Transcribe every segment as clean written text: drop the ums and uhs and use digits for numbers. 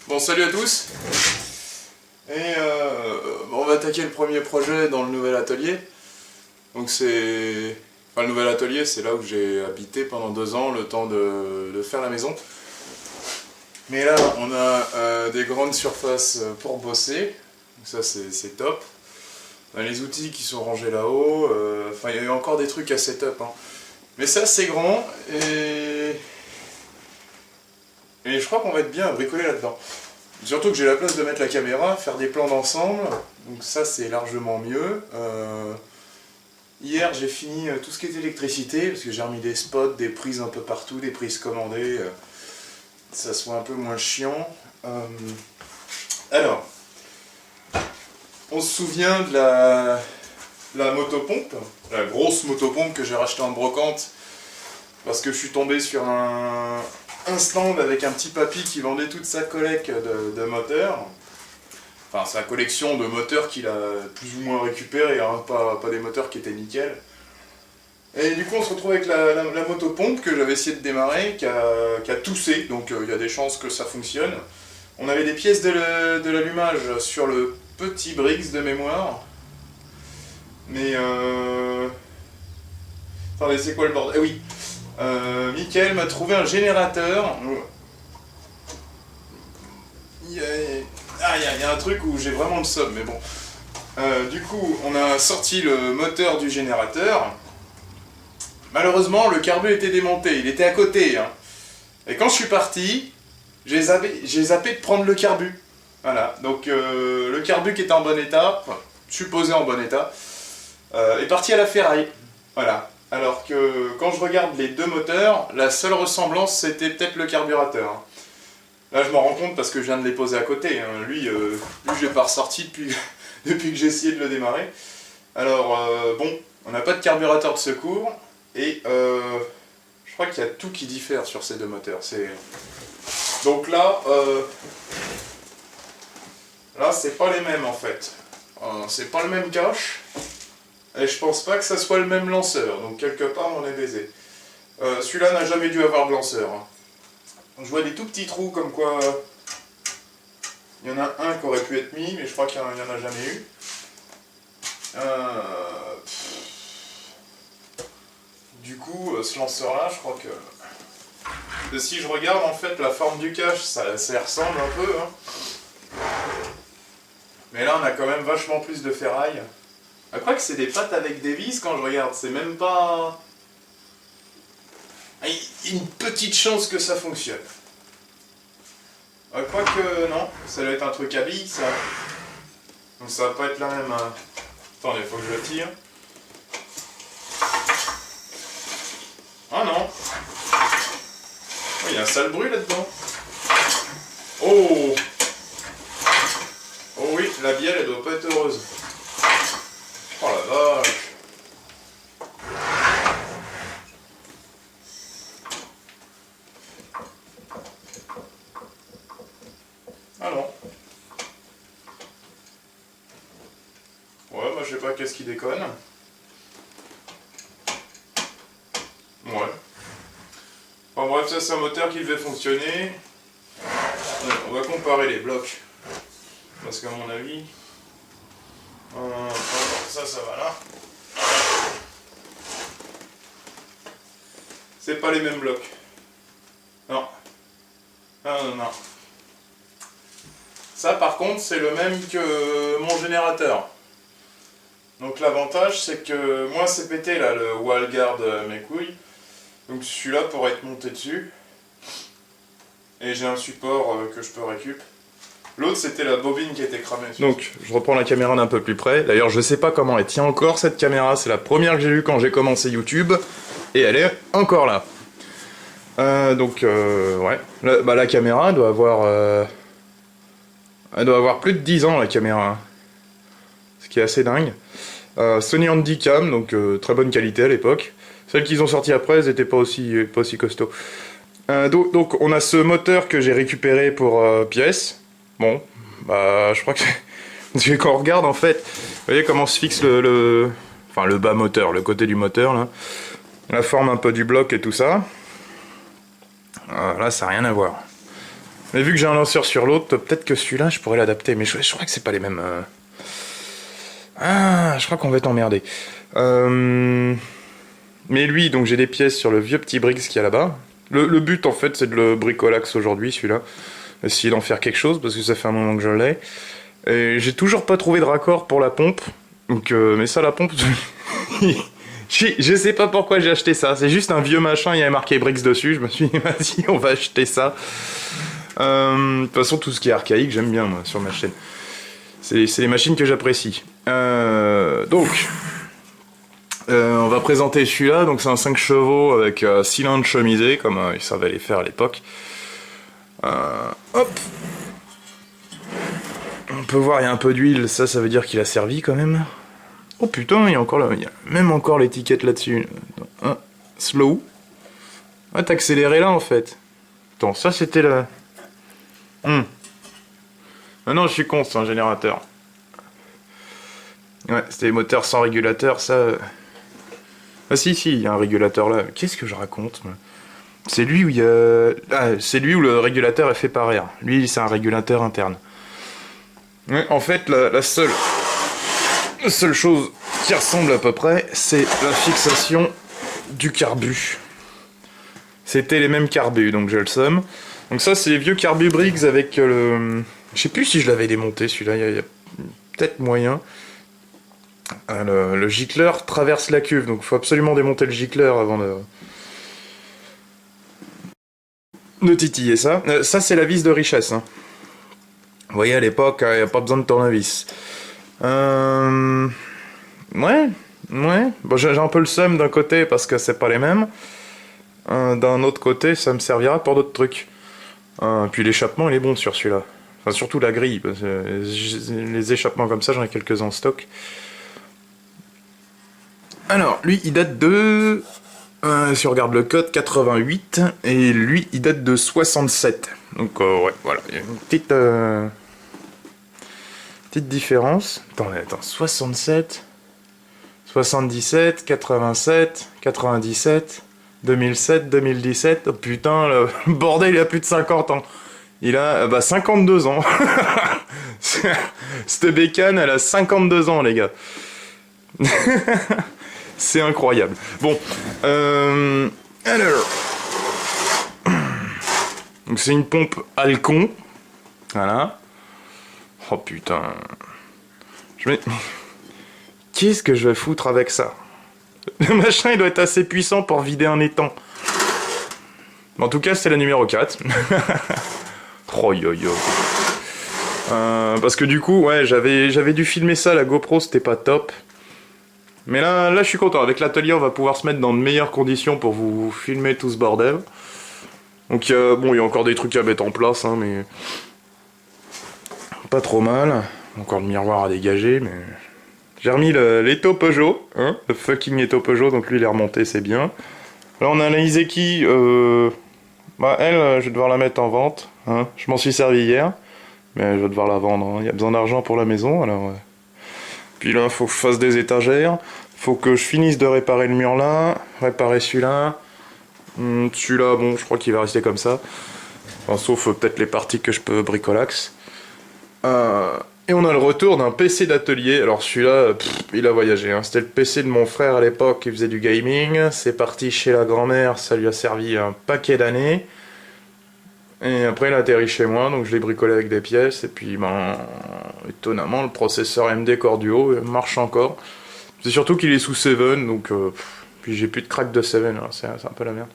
Bon, salut à tous. Et on va attaquer le premier projet dans le nouvel atelier. Donc c'est... Enfin, le nouvel atelier, c'est là où j'ai habité pendant 2 ans, le temps de faire la maison. Mais là, on a des grandes surfaces pour bosser. Donc ça, c'est top. On a les outils qui sont rangés là-haut. Enfin, il y a eu encore des trucs à setup, hein. Mais c'est assez grand et je crois qu'on va être bien bricolé là-dedans. Surtout que j'ai la place de mettre la caméra, faire des plans d'ensemble, donc ça c'est largement mieux. Hier j'ai fini tout ce qui est électricité, parce que j'ai remis des spots, des prises un peu partout, des prises commandées, ça soit un peu moins chiant. Alors, on se souvient de la motopompe, la grosse motopompe que j'ai rachetée en brocante, parce que je suis tombé sur un stand avec un petit papy qui vendait toute sa collecte de moteurs. Enfin, sa collection de moteurs qu'il a plus ou moins récupéré, hein, pas des moteurs qui étaient nickel. Et du coup, on se retrouve avec la motopompe que j'avais essayé de démarrer, qui a toussé, donc il y a des chances que ça fonctionne. On avait des pièces de l'allumage sur le petit Brix de mémoire. Mais attendez, c'est quoi le bordel? Eh oui, Mickaël m'a trouvé un générateur. Il y a un truc où j'ai vraiment le somme, mais bon. Du coup, on a sorti le moteur du générateur. Malheureusement, le carbu était démonté, il était à côté, hein. Et quand je suis parti, j'ai zappé de prendre le carbu. Voilà, donc le carbu qui était en bon état, enfin, supposé en bon état, est parti à la ferraille. Voilà. Alors que quand je regarde les deux moteurs, la seule ressemblance c'était peut-être le carburateur, hein. Là je m'en rends compte parce que je viens de les poser à côté, hein. Lui je l'ai pas ressorti depuis que j'ai essayé de le démarrer. Alors bon, on n'a pas de carburateur de secours et je crois qu'il y a tout qui diffère sur ces deux moteurs. Donc là c'est pas les mêmes en fait. C'est pas le même cache. Et je pense pas que ça soit le même lanceur, donc quelque part on est baisé. Celui-là n'a jamais dû avoir de lanceur, hein. Je vois des tout petits trous comme quoi... Il y en a un qui aurait pu être mis, mais je crois qu'il n'y en a jamais eu. Du coup, ce lanceur-là, je crois que si je regarde en fait la forme du cache, ça ressemble un peu, hein. Mais là on a quand même vachement plus de ferraille. Je crois que c'est des pattes avec des vis quand je regarde, c'est même pas... Il y a une petite chance que ça fonctionne. Je crois que non, ça doit être un truc à billes ça. Donc ça va pas être la même... Attendez, faut que je le tire. Ah non. Oh, il y a un sale bruit là-dedans. Oh. Oh oui, la bielle elle doit pas être heureuse. Oh la vache. Ah non. Ouais, moi je sais pas qu'est-ce qui déconne. Ouais. Enfin bref, ça c'est un moteur qui devait fonctionner. Ouais, on va comparer les blocs. Parce qu'à mon avis... ça va là. C'est pas les mêmes blocs. Non. Non. Ça par contre c'est le même que mon générateur. Donc l'avantage c'est que moi c'est pété là, le wall guard mes couilles. Donc celui-là pourrait être monté dessus. Et j'ai un support que je peux récup. L'autre c'était la bobine qui était cramée. Donc je reprends la caméra d'un peu plus près. D'ailleurs je sais pas comment elle tient encore cette caméra. C'est la première que j'ai vue quand j'ai commencé YouTube. Et elle est encore là. Ouais. La caméra doit avoir... Elle doit avoir plus de 10 ans la caméra. Ce qui est assez dingue. Sony Handycam, donc très bonne qualité à l'époque. Celles qu'ils ont sorties après, elles n'étaient pas aussi costauds. Donc on a ce moteur que j'ai récupéré pour pièce. Bon, bah je crois que parce que quand on regarde en fait, vous voyez comment se fixe le bas moteur, le côté du moteur là, la forme un peu du bloc et tout ça. Là ça n'a rien à voir. Mais vu que j'ai un lanceur sur l'autre, peut-être que celui-là je pourrais l'adapter, mais je crois que c'est pas les mêmes. Ah, je crois qu'on va être emmerdé. Mais lui, donc j'ai des pièces sur le vieux petit Briggs qu'il y a là-bas. Le but en fait c'est de le bricolax aujourd'hui celui-là. Essayer d'en faire quelque chose parce que ça fait un moment que je l'ai. Et j'ai toujours pas trouvé de raccord pour la pompe. Donc, mais ça la pompe... je sais pas pourquoi j'ai acheté ça. C'est juste un vieux machin, il y avait marqué Briggs dessus. Je me suis dit vas-y on va acheter ça. De toute façon tout ce qui est archaïque j'aime bien moi sur ma chaîne. C'est les machines que j'apprécie. On va présenter celui-là, donc c'est un 5 chevaux avec cylindre chemisé, comme ils savaient les faire à l'époque. Hop. On peut voir, il y a un peu d'huile, ça veut dire qu'il a servi quand même. Oh putain, il y a encore il y a même encore l'étiquette là-dessus. Slow. Ah, t'as accéléré là en fait. Attends, ça c'était la... Ah non, je suis con, c'est un générateur. Ouais, c'était les moteurs sans régulateur, ça... Ah si, il y a un régulateur là. Qu'est-ce que je raconte moi? C'est lui où il y a... Ah, c'est lui où le régulateur est fait par air. Lui, c'est un régulateur interne. Ouais, en fait, la seule chose qui ressemble à peu près, c'est la fixation du carbu. C'était les mêmes carbus, donc j'ai le somme. Donc ça, c'est les vieux carbus Briggs avec le... Je sais plus si je l'avais démonté, celui-là, il y a peut-être moyen. Le gicleur traverse la cuve, donc il faut absolument démonter le gicleur avant de titiller ça. Ça, c'est la vis de richesse. Hein. Vous voyez, à l'époque, il n'y a pas besoin de tournevis. Ouais. Bon, j'ai un peu le seum d'un côté parce que c'est pas les mêmes. D'un autre côté, ça me servira pour d'autres trucs. Puis l'échappement, il est bon sur celui-là. Enfin, surtout la grille. Parce que les échappements comme ça, j'en ai quelques-uns en stock. Alors, lui, il date de... si on regarde le code, 88. Et lui, il date de 67. Donc, ouais, voilà. Il y a une petite différence. Attends, 67... 77, 87, 97, 2007, 2017... Oh putain, le bordel, il a plus de 50 ans. Il a 52 ans. Cette bécane, elle a 52 ans, les gars. C'est incroyable. Bon, alors... Donc c'est une pompe Alcon. Voilà. Oh putain. Qu'est-ce que je vais foutre avec ça? Le machin, il doit être assez puissant pour vider un étang. En tout cas, c'est la numéro 4. Oh yo yo. Parce que du coup, ouais, j'avais dû filmer ça, la GoPro, c'était pas top. Mais là, je suis content. Avec l'atelier, on va pouvoir se mettre dans de meilleures conditions pour vous filmer tout ce bordel. Donc, bon, il y a encore des trucs à mettre en place, hein, mais... Pas trop mal. Encore le miroir à dégager, mais... J'ai remis l'étau Peugeot, hein, le fucking étau Peugeot, donc lui, il est remonté, c'est bien. Là, on a la Iseki, bah, elle, je vais devoir la mettre en vente, hein. Je m'en suis servi hier. Mais je vais devoir la vendre, hein. Il y a besoin d'argent pour la maison, alors... Puis là, faut que je fasse des étagères. Faut que je finisse de réparer le mur là, réparer celui-là. Celui-là, bon, je crois qu'il va rester comme ça. Enfin, sauf peut-être les parties que je peux bricolax. Et on a le retour d'un PC d'atelier. Alors celui-là, il a voyagé, hein. C'était le PC de mon frère à l'époque qui faisait du gaming. C'est parti chez la grand-mère, ça lui a servi un paquet d'années. Et après il a atterri chez moi, donc je l'ai bricolé avec des pièces. Et puis, ben, étonnamment, le processeur AMD Core Duo marche encore. C'est surtout qu'il est sous 7, donc... puis j'ai plus de crack de 7, hein. C'est un peu la merde.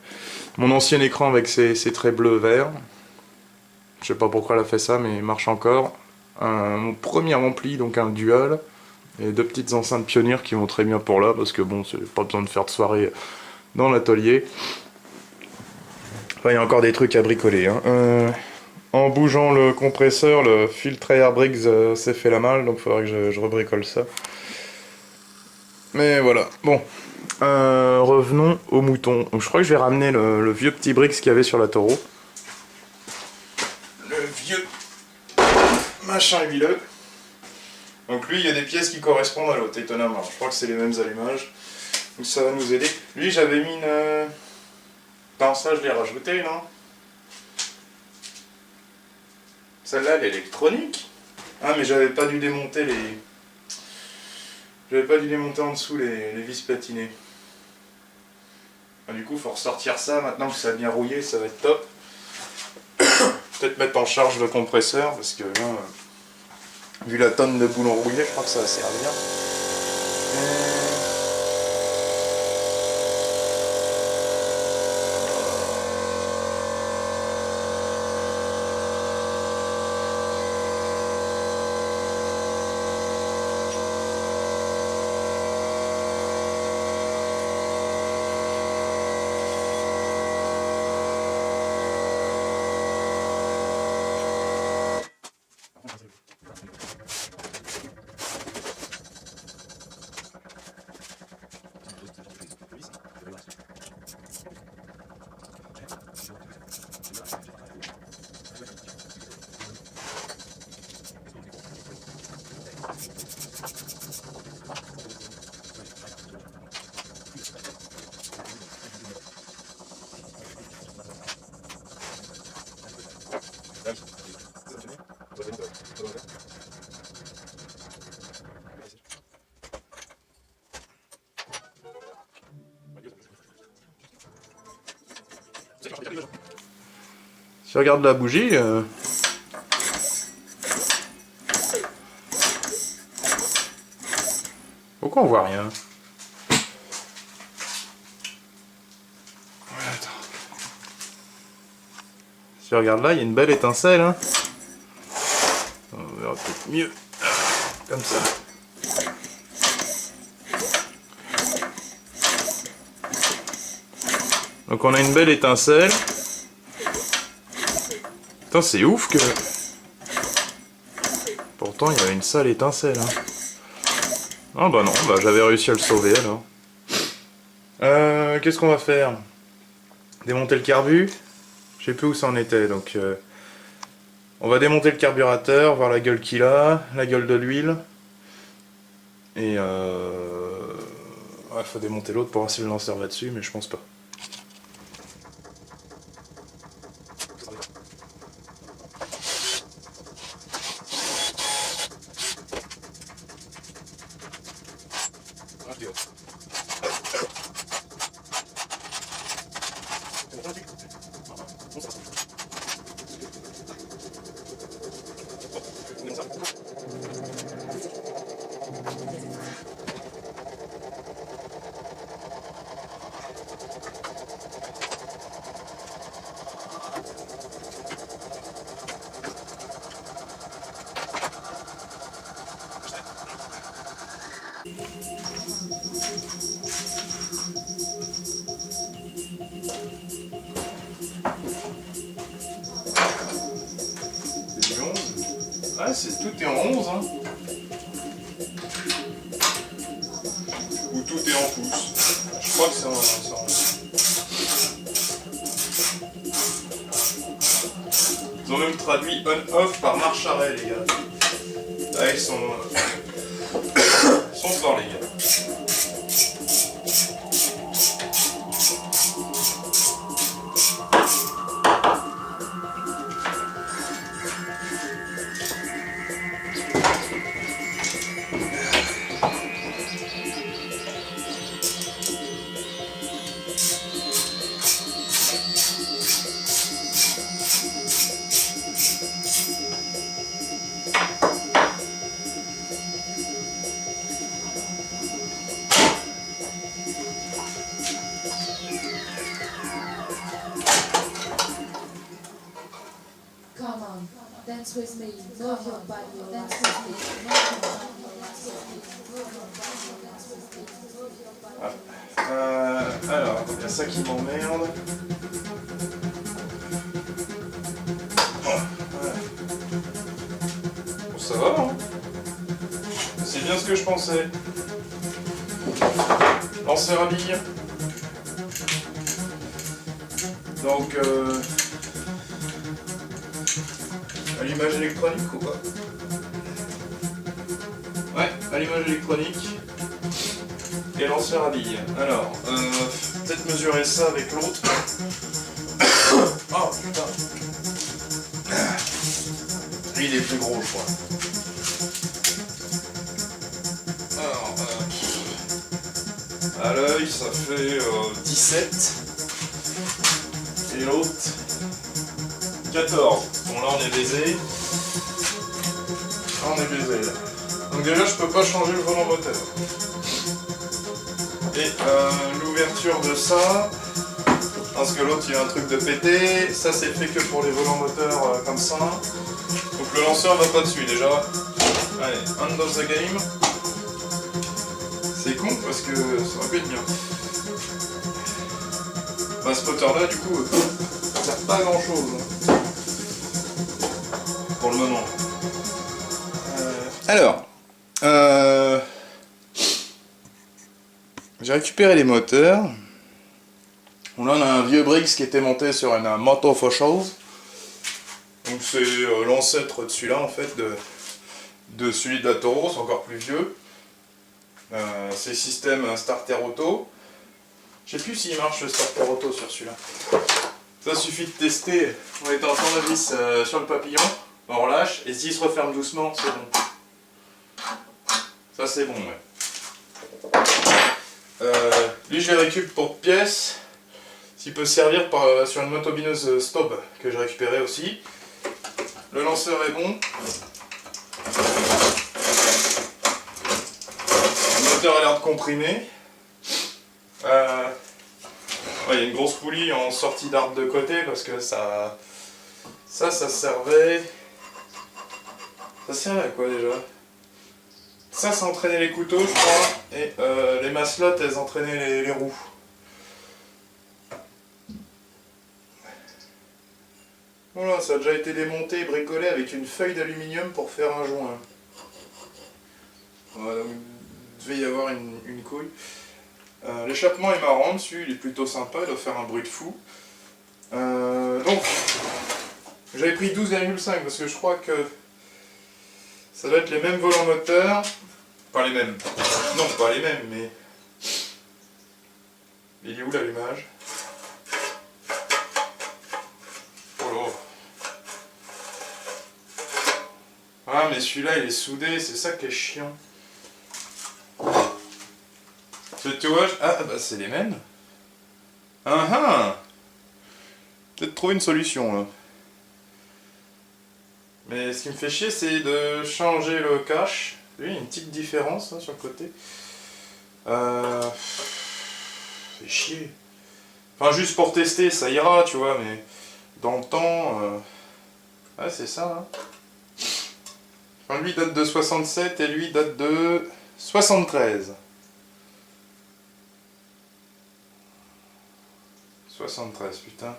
Mon ancien écran avec ses traits bleu-vert. Je sais pas pourquoi elle a fait ça, mais il marche encore. Mon premier ampli, donc un dual. Et 2 petites enceintes Pioneer qui vont très bien pour là, parce que bon, c'est pas besoin de faire de soirée dans l'atelier. Enfin, il y a encore des trucs à bricoler, hein. En bougeant le compresseur, le filtre Air Briggs s'est fait la malle, donc il faudrait que je rebricole ça. Mais voilà, bon. Revenons aux moutons. Donc, je crois que je vais ramener le vieux petit Briggs qu'il y avait sur la Toro. Le vieux machin huileux. Donc lui, il y a des pièces qui correspondent à l'autre, étonnamment. Je crois que c'est les mêmes allumages. Donc ça va nous aider. Lui, j'avais mis une... Dans ça, je l'ai rajouté, non? Celle-là, elle est électronique. Ah, mais j'avais pas dû démonter les... J'avais pas dû démonter en dessous les vis platinées. Ah, du coup, faut ressortir ça. Maintenant que ça a bien rouillé, ça va être top. Peut-être mettre en charge le compresseur, parce que là, vu la tonne de boulons rouillés, je crois que ça va servir. Si je regarde la bougie, pourquoi on voit rien? Attends. Si je regarde là, il y a une belle étincelle, hein. On verra peut-être mieux comme ça. Donc on a une belle étincelle. Putain, c'est ouf que... Pourtant, il y avait une sale étincelle, hein. Ah bah non, bah j'avais réussi à le sauver, alors. Qu'est-ce qu'on va faire? Démonter le carbu? Je sais plus où ça en était, donc... on va démonter le carburateur, voir la gueule qu'il a, la gueule de l'huile. Et ouais, faut démonter l'autre pour voir si le lanceur va dessus, mais je pense pas. Ouais, tout est en 11, hein. Ou tout est en pouces. Je crois que c'est en 11. Ils ont même traduit on-off par marche arrêt, les gars. Là, ils sont forts, les gars. Come on, dance with me, move your body, dance with me, move your body, dance with me, move your body, dance with me, move your body. Alors, il y a ça qui m'emmerde. Bon, ça va, hein? C'est bien ce que je pensais. Lanceur à billes. Donc, allumage électronique ou pas? Ouais, allumage électronique et lanceur à billes. Alors, peut-être mesurer ça avec l'autre. Oh putain. Lui il est plus gros, je crois. Alors, à l'œil ça fait 17 et l'autre 14. Bon là on est baisé. Là on est baisé là. Donc déjà je peux pas changer le volant moteur. Et l'ouverture de ça, parce que l'autre il a un truc de pété, ça c'est fait que pour les volants moteurs comme ça. Donc le lanceur va pas dessus déjà. Allez, end of the game. C'est con parce que ça aurait pu être bien. Bah ce moteur là du coup, ça sert pas à grand chose. Pour le moment. Alors, j'ai récupéré les moteurs. Bon, là on a un vieux Briggs qui était monté sur une Moto Fossils. Donc c'est l'ancêtre de celui-là en fait, de celui de la Toro, c'est encore plus vieux. C'est système starter auto. Je sais plus s'il marche le starter auto sur celui-là. Ça suffit de tester en étant en tournevis sur le papillon, on relâche, et s'il se referme doucement, c'est bon. Ça c'est bon, ouais. Lui je le récupère pour pièces. S'il peut servir sur une motobineuse Stob que j'ai récupéré aussi. Le lanceur est bon. Le moteur a l'air de comprimer. Ouais, il y a une grosse poulie en sortie d'arbre de côté parce que ça servait. Ça servait à quoi déjà? Ça entraînait les couteaux, je crois, et les maslottes, elles entraînaient les roues. Voilà, ça a déjà été démonté et bricolé avec une feuille d'aluminium pour faire un joint. Voilà, donc, il devait y avoir une couille. L'échappement est marrant dessus, il est plutôt sympa, il doit faire un bruit de fou. Donc, j'avais pris 12,5 parce que je crois que ça doit être les mêmes volants moteurs. Pas les mêmes. Non, pas les mêmes, mais... Il est où l'allumage? Oh là. Ah, mais celui-là, il est soudé, c'est ça qui est chiant. Tu vois, ah, bah c'est les mêmes. Ah ah! Peut-être trouver une solution, là. Mais ce qui me fait chier, c'est de changer le cache. Lui, il y a une petite différence là, sur le côté. Fait chier. Enfin, juste pour tester, ça ira, tu vois, mais dans le temps. Ouais, c'est ça. Hein. Enfin, lui date de 67 et lui date de 73. 73, putain.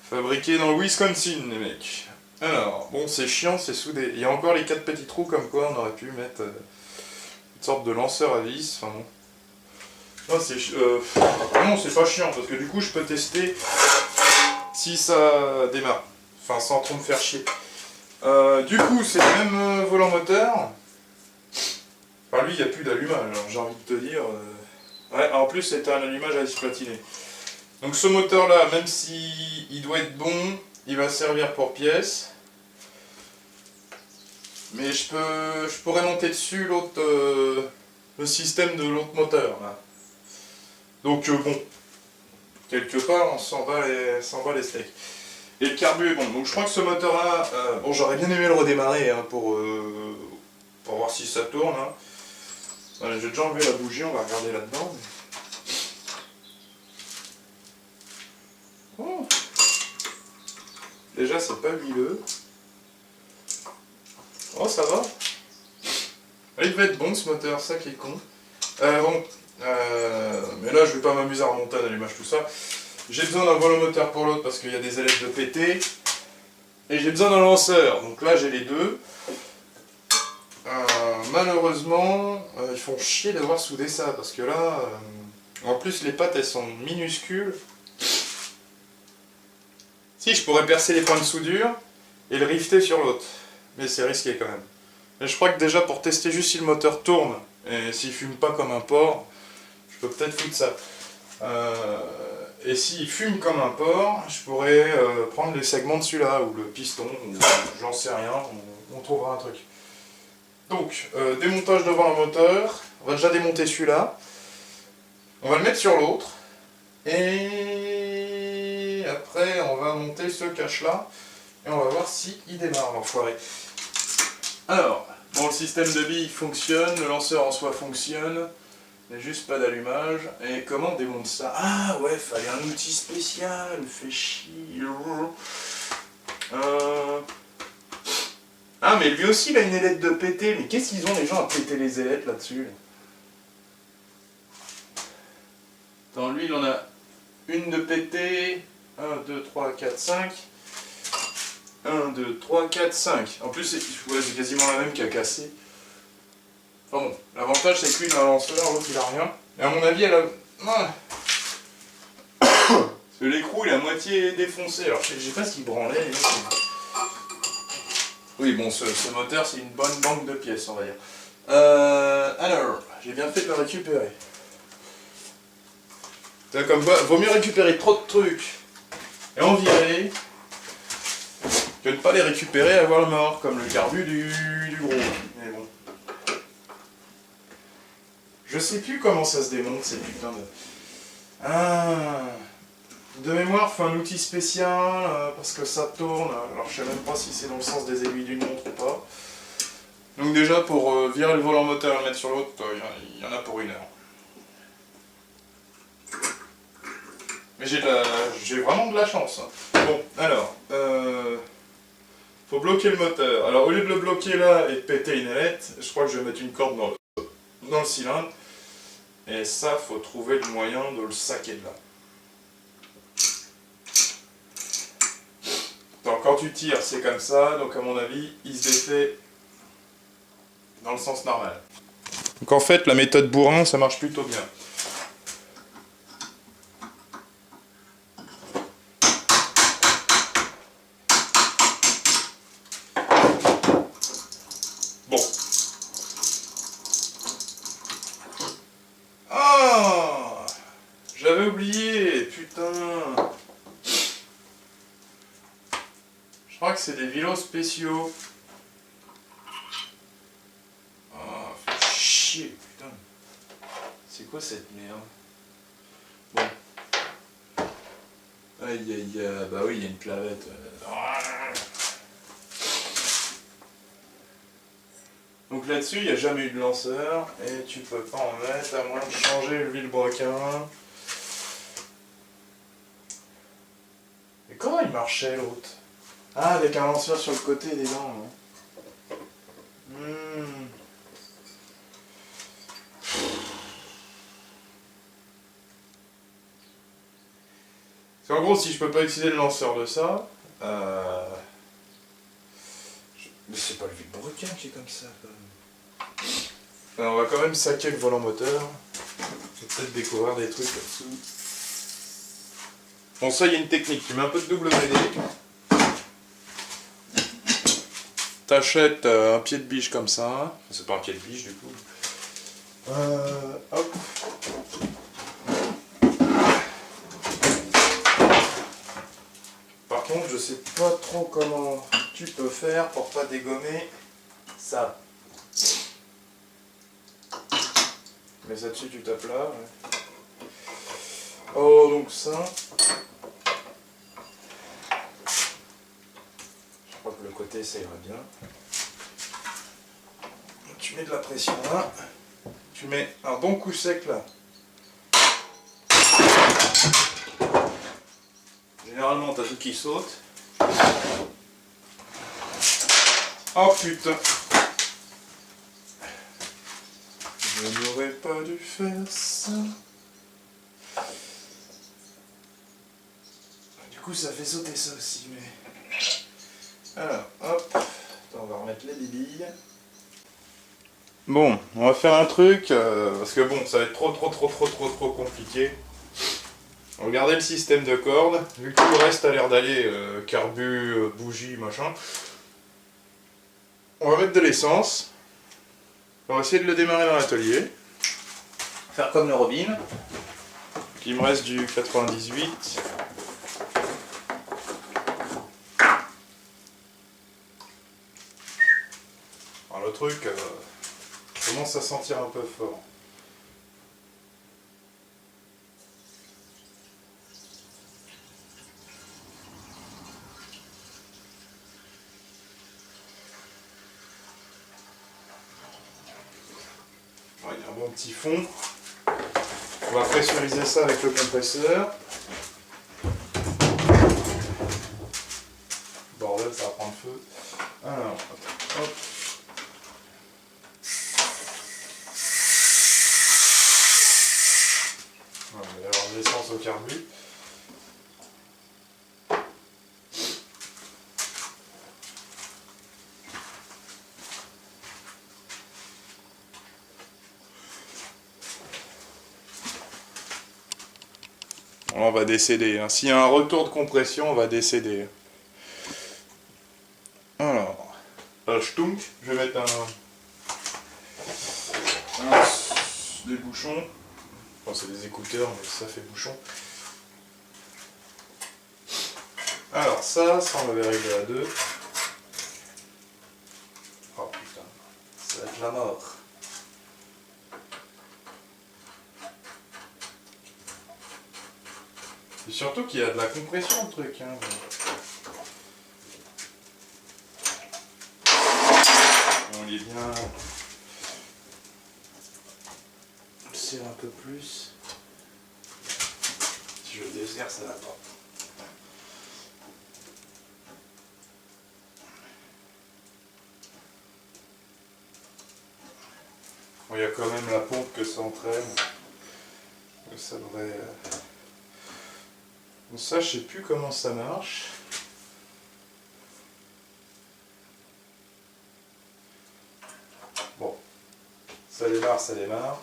Fabriqué dans le Wisconsin, les mecs. Alors, bon, c'est chiant, c'est soudé. Il y a encore les 4 petits trous comme quoi on aurait pu mettre une sorte de lanceur à vis. Enfin bon. Non, non, c'est pas chiant parce que du coup, je peux tester si ça démarre. Enfin, sans trop me faire chier. Du coup, c'est le même volant moteur. Enfin, lui, il n'y a plus d'allumage, hein, j'ai envie de te dire. Ouais, en plus, c'était un allumage à vis platiné. Donc ce moteur-là, même si il doit être bon, il va servir pour pièce. Mais je pourrais monter dessus l'autre, le système de l'autre moteur. Là. Donc bon, quelque part, on s'en bat les steaks. Et le carbu est bon. Donc je crois que ce moteur-là, bon, j'aurais bien aimé le redémarrer hein, pour voir si ça tourne. Hein. Voilà, j'ai déjà enlevé la bougie, on va regarder là-dedans. Oh. Déjà, c'est pas huileux. Oh, ça va. Il devait être bon ce moteur, ça qui est con. Bon, mais là, je vais pas m'amuser à remonter un allumage, tout ça. J'ai besoin d'un volant moteur pour l'autre parce qu'il y a des ailettes de pété. Et j'ai besoin d'un lanceur. Donc là, j'ai les deux. Malheureusement, ils font chier d'avoir soudé ça parce que là, en plus, les pattes elles sont minuscules. Si, je pourrais percer les points de soudure et le rifter sur l'autre. Mais c'est risqué quand même. Mais je crois que déjà pour tester juste si le moteur tourne et s'il fume pas comme un porc, je peux peut-être foutre ça. Et s'il fume comme un porc, je pourrais prendre les segments de celui-là, ou le piston, ou j'en sais rien, on trouvera un truc. Donc, démontage devant le moteur, on va déjà démonter celui-là, on va le mettre sur l'autre, et après on va monter ce cache-là, et on va voir s'il démarre l'enfoiré. Alors, bon, le système de billes fonctionne, le lanceur en soi fonctionne, mais juste pas d'allumage. Et comment on démonte ça? Ah ouais, fallait un outil spécial, fait chier. Ah mais lui aussi il a une ailette de péter, mais qu'est-ce qu'ils ont les gens à péter les ailettes là-dessus? Attends, lui il en a une de péter, 1, 2, 3, 4, 5. 1, 2, 3, 4, 5. En plus, c'est quasiment la même qui a cassé. Enfin bon, l'avantage c'est que lui il a un lanceur, l'autre il a rien. Et à mon avis, elle a. Ouais. Parce que l'écrou il est à moitié défoncé. Alors je sais pas ce qu'il branlait. Oui, bon, ce moteur c'est une bonne banque de pièces, on va dire. Alors, j'ai bien fait de le récupérer. Comme quoi, vaut mieux récupérer trop de trucs et en virer que de ne pas les récupérer et avoir le mort, comme le carbu du gros. Mais bon. Je sais plus comment ça se démonte ces putains de... Ah. De mémoire, faut un outil spécial parce que ça tourne. Alors je sais même pas si c'est dans le sens des aiguilles d'une montre ou pas. Donc déjà pour virer le volant moteur et le mettre sur l'autre, il y en a pour 1 heure. Mais j'ai vraiment de la chance. Bon, alors, faut bloquer le moteur. Alors au lieu de le bloquer là et de péter une ailette, je crois que je vais mettre une corde dans le cylindre. Et ça, faut trouver le moyen de le saquer de là. Donc, quand tu tires, c'est comme ça. Donc à mon avis, il se défait dans le sens normal. Donc en fait, la méthode bourrin, ça marche plutôt bien. Bon. Ah, j'avais oublié, putain. Je crois que c'est des vélos spéciaux. Ah, fait chier, putain. C'est quoi cette merde? Bon. Aïe aïe aïe, bah oui, il y a une clavette. Donc là-dessus, il n'y a jamais eu de lanceur, et tu peux pas en mettre à moins de changer le vilebrequin. Mais comment il marchait l'autre? Ah, avec un lanceur sur le côté des dents, non? En gros, si je peux pas utiliser le lanceur de ça, mais c'est pas le vilebrequin qui est comme ça, quand même. Alors, on va quand même saquer le volant moteur. Je vais peut-être découvrir des trucs là-dessous. Bon, ça, il y a une technique. Tu mets un peu de WD. t'achètes un pied de biche comme ça. C'est pas un pied de biche du coup. Hop. Par contre, je sais pas trop comment tu peux faire pour pas dégommer ça. Mets ça dessus, tu tapes là. Ouais. Oh, donc ça. Je crois que le côté ça ira bien. Tu mets de la pression là. Tu mets un bon coup sec là. Généralement, t'as tout qui saute. Oh putain! Je n'aurais pas dû faire ça. Du coup, ça fait sauter ça aussi, mais... Alors, hop. Attends, on va remettre les billes. Bon, on va faire un truc, parce que bon, ça va être trop compliqué. Regardez le système de cordes. Vu que tout le reste a l'air d'aller, carbu, bougie, machin. On va mettre de l'essence. On va essayer de le démarrer dans l'atelier. Faire comme le Robin. Il me reste du 98. Alors le truc commence à sentir un peu fort. Ouais, il y a un bon petit fond. On va pressuriser ça avec le compresseur. Bordel, ça va prendre feu. Alors, hop. On va avoir de l'essence au carbu. On va décéder. Hein. S'il y a un retour de compression, on va décéder. Alors, stunk, je vais mettre des bouchons. Enfin, c'est des écouteurs, mais ça fait bouchon. Alors, ça on l'avait réglé à 2. Oh putain, ça va être la mort. Et surtout qu'il y a de la compression le truc. Hein. On est bien. On le serre un peu plus. Si je le desserre, ça va pas. Bon, il y a quand même la pompe que ça entraîne. Ça devrait. Bon, ça, je sais plus comment ça marche. Bon, ça démarre, ça démarre.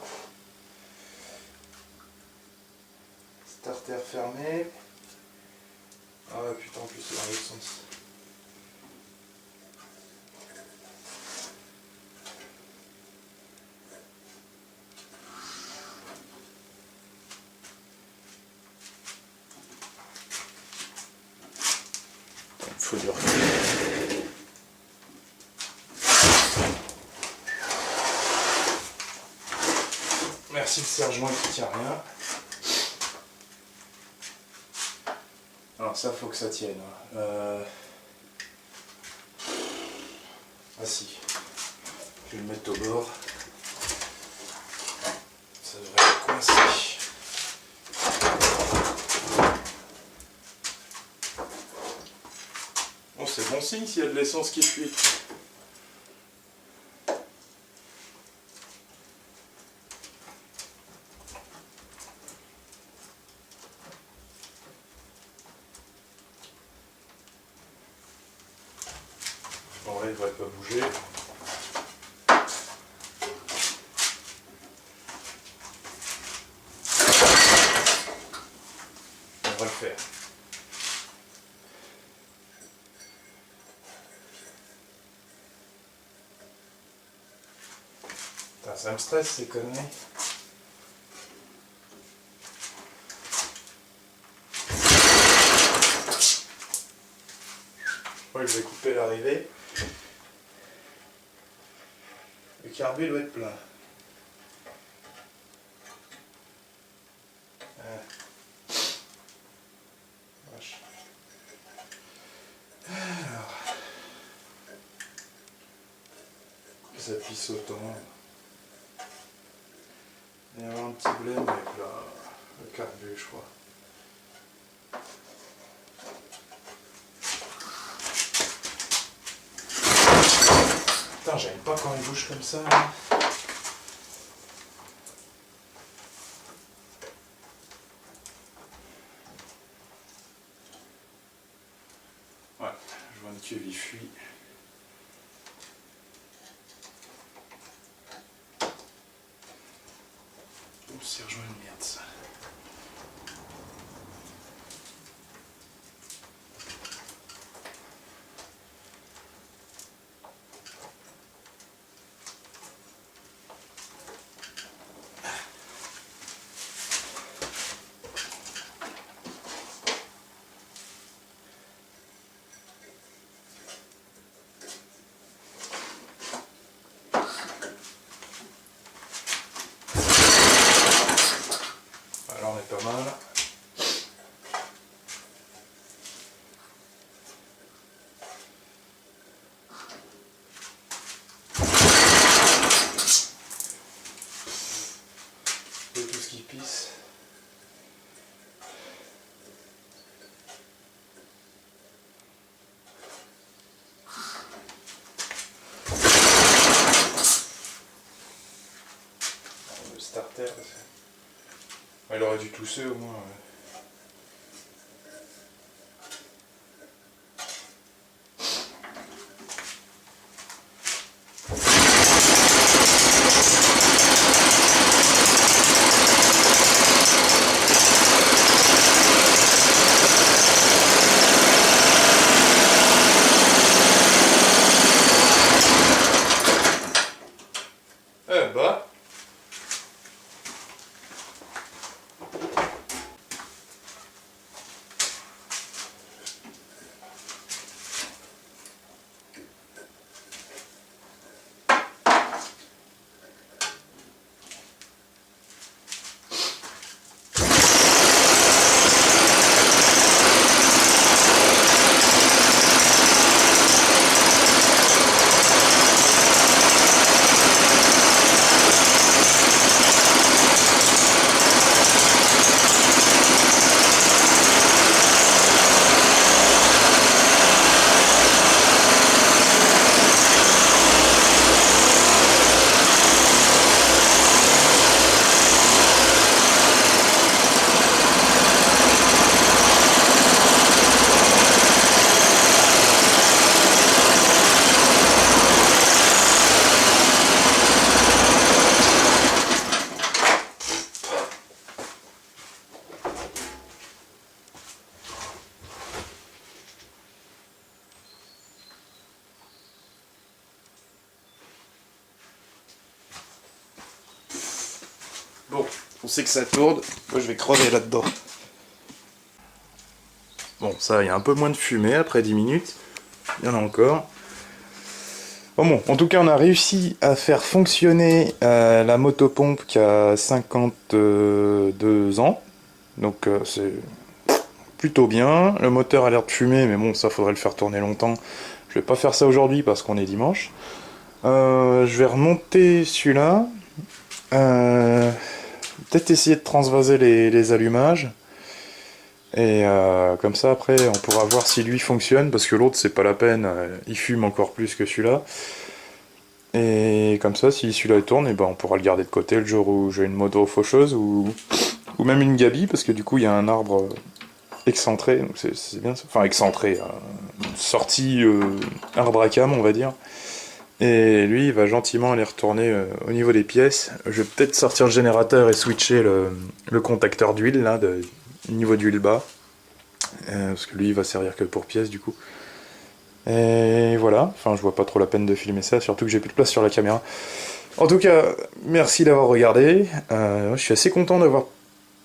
Starter fermé. Ah putain, en plus c'est dans l'autre sens. Il faut du recul. Merci le serre-joint qui tient rien. Alors ça faut que ça tienne. Ah si. Je vais le mettre au bord. Ça devrait être coincé. Bon, c'est bon signe s'il y a de l'essence qui fuit. Bon là il ne devrait pas bouger. On va le faire. Ah, ça me stresse ces conneries. Je crois que je vais couper l'arrivée. Le carbu doit être plein. Vache. Alors. Ça pisse autant. Il y a un petit blême avec le carbu, je crois. Putain, j'aime pas quand il bouge comme ça. Hein. Ouais, je vois que il fuit. Oh, c'est rejoint une merde ça. Alors on est pas mal. Et tout ce qui pisse. Le starter, il aurait dû tousser au moins. Ouais. Eh bah. Bon, on sait que ça tourne. Moi je vais crever là-dedans. Bon, ça, il y a un peu moins de fumée après 10 minutes. Il y en a encore. Bon, en tout cas, on a réussi à faire fonctionner la motopompe qui a 52 ans. Donc, c'est plutôt bien. Le moteur a l'air de fumer, mais bon, ça faudrait le faire tourner longtemps. Je vais pas faire ça aujourd'hui parce qu'on est dimanche. Je vais remonter celui-là. Peut-être essayer de transvaser les allumages. Et comme ça après on pourra voir si lui fonctionne, parce que l'autre c'est pas la peine, il fume encore plus que celui-là. Et comme ça si celui-là tourne, et ben on pourra le garder de côté le jour où j'ai une moto faucheuse ou même une gabi, parce que du coup il y a un arbre excentré, donc c'est bien ça. Enfin excentré, sortie arbre à cam on va dire. Et lui il va gentiment aller retourner au niveau des pièces. Je vais peut-être sortir le générateur et switcher le contacteur d'huile là, niveau d'huile bas, parce que lui il va servir que pour pièces du coup. Et voilà, enfin je vois pas trop la peine de filmer ça, surtout que j'ai plus de place sur la caméra. En tout cas, merci d'avoir regardé. Je suis assez content d'avoir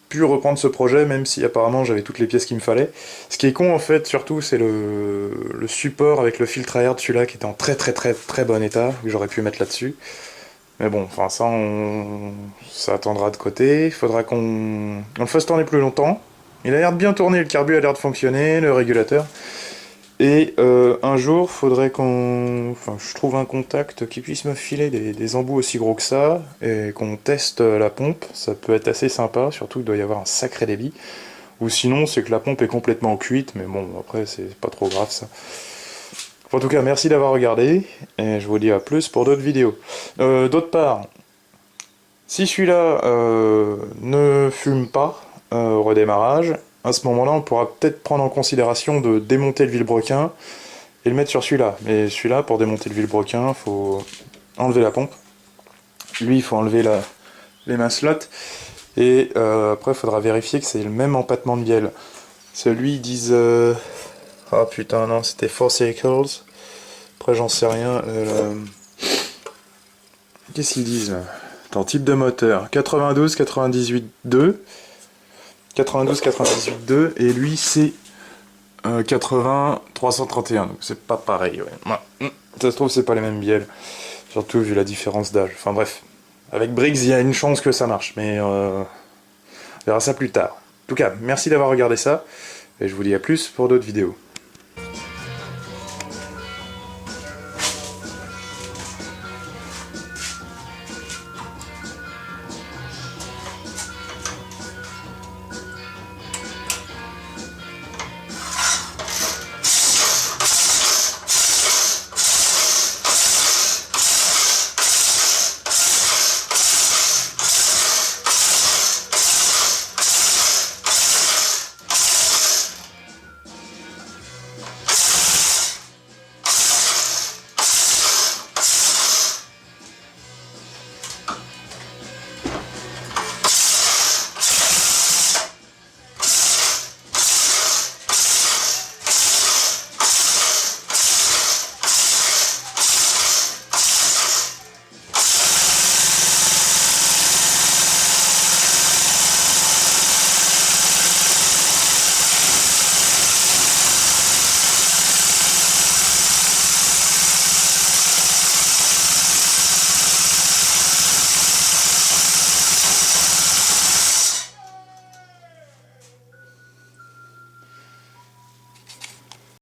pu reprendre ce projet, même si apparemment j'avais toutes les pièces qu'il me fallait. Ce qui est con en fait, surtout, c'est le support avec le filtre à air de celui-là qui était en très bon état, que j'aurais pu mettre là-dessus. Mais bon, enfin ça attendra de côté. Il faudra qu'on le fasse tourner plus longtemps. Il a l'air de bien tourner, le carbu a l'air de fonctionner, le régulateur. Et un jour, faudrait je trouve un contact qui puisse me filer des embouts aussi gros que ça, et qu'on teste la pompe. Ça peut être assez sympa, surtout qu'il doit y avoir un sacré débit. Ou sinon, c'est que la pompe est complètement cuite, mais bon, après, c'est pas trop grave ça. En tout cas, merci d'avoir regardé, et je vous dis à plus pour d'autres vidéos. D'autre part, si celui-là ne fume pas au redémarrage, à ce moment-là, on pourra peut-être prendre en considération de démonter le vilebrequin et le mettre sur celui-là. Mais celui-là, pour démonter le vilebrequin, il faut enlever la pompe. Lui, il faut enlever les mains slots. Et après, il faudra vérifier que c'est le même empattement de bielle. Celui, ils disent... Ah putain, non, c'était 4 cycles. Après, j'en sais rien. Qu'est-ce qu'ils disent là? Attends, type de moteur. 92, 98, 2. 92, 98, 2. Et lui, c'est 80, 331. Donc, c'est pas pareil. Ouais. Ça se trouve, c'est pas les mêmes bielles. Surtout vu la différence d'âge. Enfin, bref. Avec Briggs, il y a une chance que ça marche. Mais on verra ça plus tard. En tout cas, merci d'avoir regardé ça. Et je vous dis à plus pour d'autres vidéos.